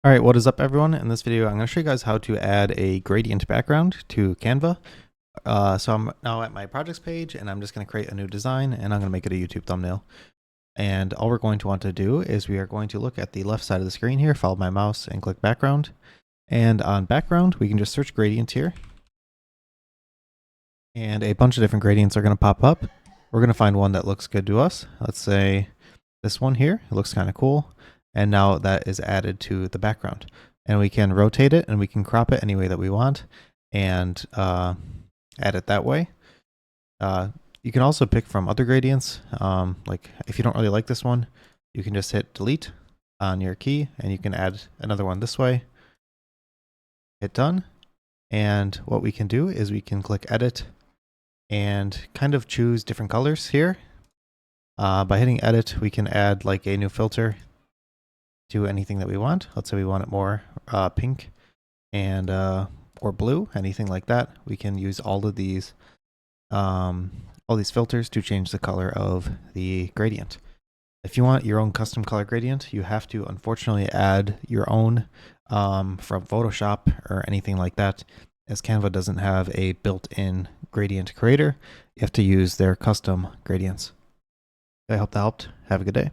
All right, what is up everyone? In this video, I'm going to show you guys how to add a gradient background to Canva. So I'm now at my projects page and I'm just going to create a new design and I'm going to make it a YouTube thumbnail. And all we're going to want to do is we are going to look at the left side of the screen here, follow my mouse and click background. And on background, we can just search gradient here. And a bunch of different gradients are going to pop up. We're going to find one that looks good to us. Let's say this one here, it looks kind of cool. And now that is added to the background. And we can rotate it and we can crop it any way that we want and add it that way. You can also pick from other gradients. Like if you don't really like this one, you can just hit delete on your key and you can add another one this way. Hit done. And what we can do is we can click edit and kind of choose different colors here. By hitting edit, we can add like a new filter to anything that we want. Let's say we want it more pink and or blue, anything like that. We can use all these filters to change the color of the gradient. If you want your own custom color gradient, you have to unfortunately add your own from Photoshop or anything like that, as Canva doesn't have a built-in gradient creator. You have to use their custom gradients. I hope that helped. Have a good day.